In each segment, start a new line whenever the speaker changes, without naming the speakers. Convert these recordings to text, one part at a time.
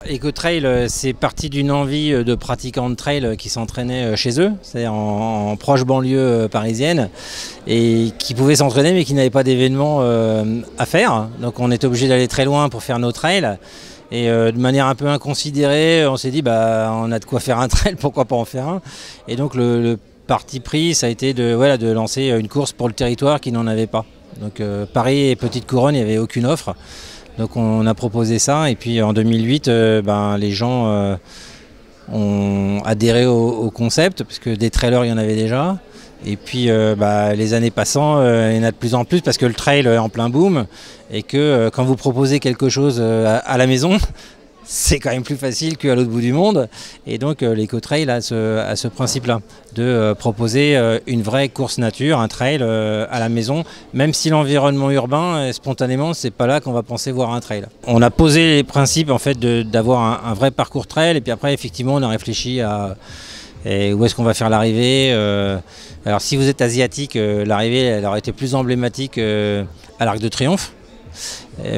EcoTrail, c'est parti d'une envie de pratiquants de trail qui s'entraînaient chez eux, c'est-à-dire en proche banlieue parisienne, et qui pouvaient s'entraîner mais qui n'avaient pas d'événements à faire. Donc on était obligé d'aller très loin pour faire nos trails. Et de manière un peu inconsidérée, on s'est dit on a de quoi faire un trail, pourquoi pas en faire un. Et donc le parti pris, ça a été de lancer une course pour le territoire qui n'en avait pas. Donc Paris et Petite Couronne, il n'y avait aucune offre. Donc on a proposé ça, et puis en 2008, les gens ont adhéré au concept, parce que des trailers, il y en avait déjà. Et puis les années passant, il y en a de plus en plus, parce que le trail est en plein boom, et que quand vous proposez quelque chose à la maison, c'est quand même plus facile qu'à l'autre bout du monde. Et donc l'EcoTrail a ce principe-là, de proposer une vraie course nature, un trail à la maison, même si l'environnement urbain, spontanément, c'est pas là qu'on va penser voir un trail. On a posé les principes en fait d'avoir un vrai parcours trail, et puis après effectivement on a réfléchi à où est-ce qu'on va faire l'arrivée. Alors si vous êtes asiatique, l'arrivée elle aurait été plus emblématique à l'Arc de Triomphe.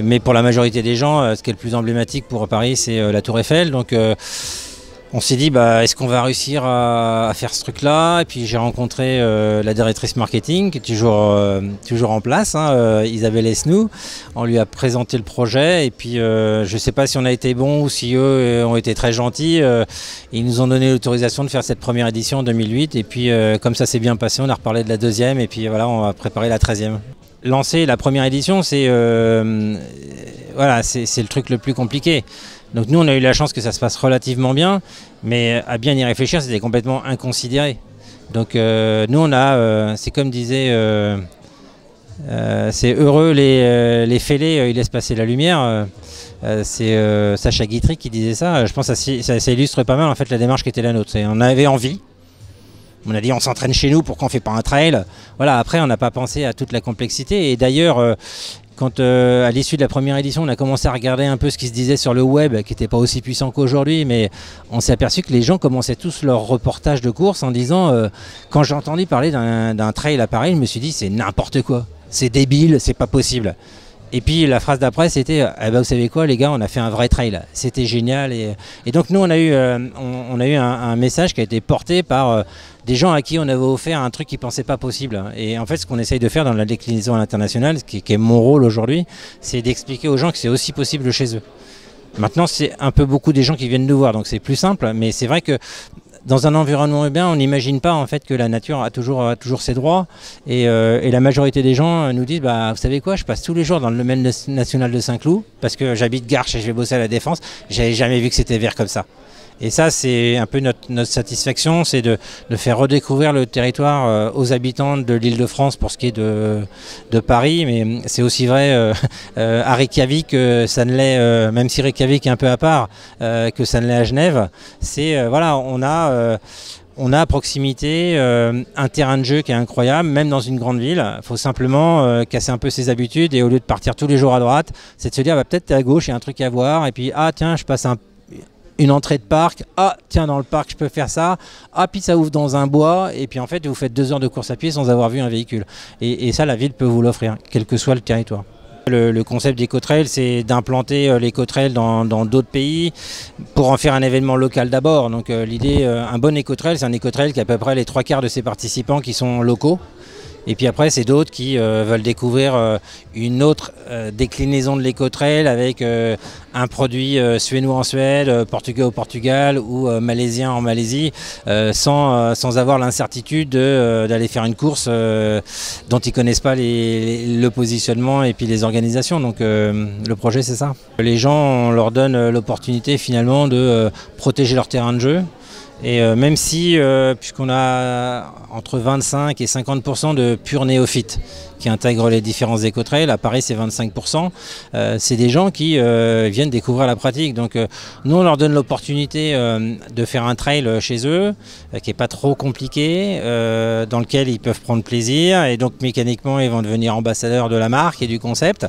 Mais pour la majorité des gens, ce qui est le plus emblématique pour Paris, c'est la Tour Eiffel. Donc on s'est dit, est-ce qu'on va réussir à faire ce truc-là? Et puis j'ai rencontré la directrice marketing, qui est toujours en place, Isabelle Esnou. On lui a présenté le projet, et puis je ne sais pas si on a été bon ou si eux ont été très gentils. Ils nous ont donné l'autorisation de faire cette première édition en 2008. Et puis comme ça s'est bien passé, on a reparlé de la deuxième, et puis voilà, on va préparer la 13e. Lancer la première édition, c'est le truc le plus compliqué. Donc nous, on a eu la chance que ça se passe relativement bien, mais à bien y réfléchir, c'était complètement inconsidéré. Donc nous, on a, c'est comme disait, c'est heureux les fêlés, ils laissent passer la lumière. C'est Sacha Guitry qui disait ça. Je pense que ça illustre pas mal en fait la démarche qui était la nôtre. On avait envie. On a dit on s'entraîne chez nous, pourquoi on ne fait pas un trail? Voilà, après on n'a pas pensé à toute la complexité. Et d'ailleurs, quand à l'issue de la première édition, on a commencé à regarder un peu ce qui se disait sur le web, qui n'était pas aussi puissant qu'aujourd'hui, mais on s'est aperçu que les gens commençaient tous leur reportage de course en disant quand j'ai entendu parler d'un trail à Paris, je me suis dit c'est n'importe quoi, c'est débile, c'est pas possible. Et puis la phrase d'après c'était vous savez quoi les gars, on a fait un vrai trail, c'était génial. Et donc nous on a eu un message qui a été porté par des gens à qui on avait offert un truc qu'ils ne pensaient pas possible. Et en fait ce qu'on essaye de faire dans la déclinaison à l'international, qui est mon rôle aujourd'hui, c'est d'expliquer aux gens que c'est aussi possible chez eux. Maintenant c'est un peu beaucoup des gens qui viennent nous voir, donc c'est plus simple, mais c'est vrai que dans un environnement urbain, on n'imagine pas en fait que la nature a toujours ses droits, et la majorité des gens nous disent vous savez quoi, je passe tous les jours dans le domaine national de Saint-Cloud parce que j'habite Garches et je vais bosser à la Défense, j'avais jamais vu que c'était vert comme ça. Et ça c'est un peu notre satisfaction, c'est de faire redécouvrir le territoire aux habitants de l'Île-de-France pour ce qui est de Paris, mais c'est aussi vrai à Reykjavik, ça ne l'est, même si Reykjavik est un peu à part, que ça ne l'est à Genève. C'est on a à proximité un terrain de jeu qui est incroyable, même dans une grande ville. Il faut simplement casser un peu ses habitudes, et au lieu de partir tous les jours à droite, c'est de se dire peut-être à gauche, il y a un truc à voir, et puis tiens, je passe une entrée de parc, tiens dans le parc je peux faire ça, puis ça ouvre dans un bois, et puis en fait vous faites 2 heures de course à pied sans avoir vu un véhicule. Et ça la ville peut vous l'offrir, quel que soit le territoire. Le concept d'EcoTrail, c'est d'implanter l'EcoTrail dans d'autres pays pour en faire un événement local d'abord. Donc l'idée, un bon EcoTrail, c'est un EcoTrail qui a à peu près les 3/4 de ses participants qui sont locaux. Et puis après, c'est d'autres qui veulent découvrir une autre déclinaison de l'EcoTrail avec un produit suédois en Suède, portugais au Portugal ou malaisien en Malaisie, sans avoir l'incertitude d'aller faire une course dont ils ne connaissent pas le positionnement et puis les organisations. Donc le projet, c'est ça. Les gens, on leur donne l'opportunité finalement de protéger leur terrain de jeu. Et même si, puisqu'on a entre 25 et 50% de purs néophytes qui intègrent les différents écotrails, à Paris c'est 25%, c'est des gens qui viennent découvrir la pratique. Donc nous on leur donne l'opportunité de faire un trail chez eux, qui n'est pas trop compliqué, dans lequel ils peuvent prendre plaisir, et donc mécaniquement ils vont devenir ambassadeurs de la marque et du concept.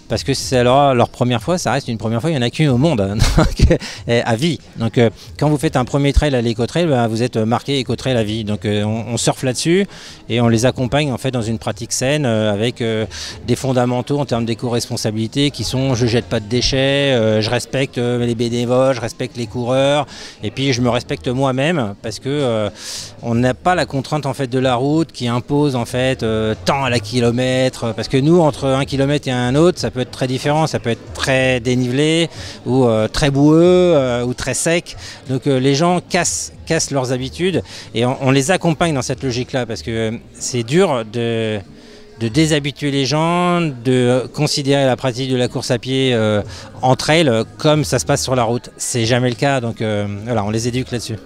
Parce que c'est leur première fois, ça reste une première fois, il n'y en a qu'une au monde, donc, à vie. Donc quand vous faites un premier trail à l'EcoTrail, vous êtes marqué EcoTrail à vie. Donc on surfe là-dessus et on les accompagne en fait dans une pratique saine avec des fondamentaux en termes d'éco-responsabilité qui sont je jette pas de déchets, je respecte les bénévoles, je respecte les coureurs et puis je me respecte moi-même parce que on n'a pas la contrainte en fait de la route qui impose en fait tant à la kilomètre parce que nous entre un kilomètre et un autre ça peut être très différent, ça peut être très dénivelé ou très boueux ou très sec. Donc les gens cassent leurs habitudes et on les accompagne dans cette logique-là parce que c'est dur de déshabituer les gens, de considérer la pratique de la course à pied en trail comme ça se passe sur la route. C'est jamais le cas, donc voilà, on les éduque là-dessus.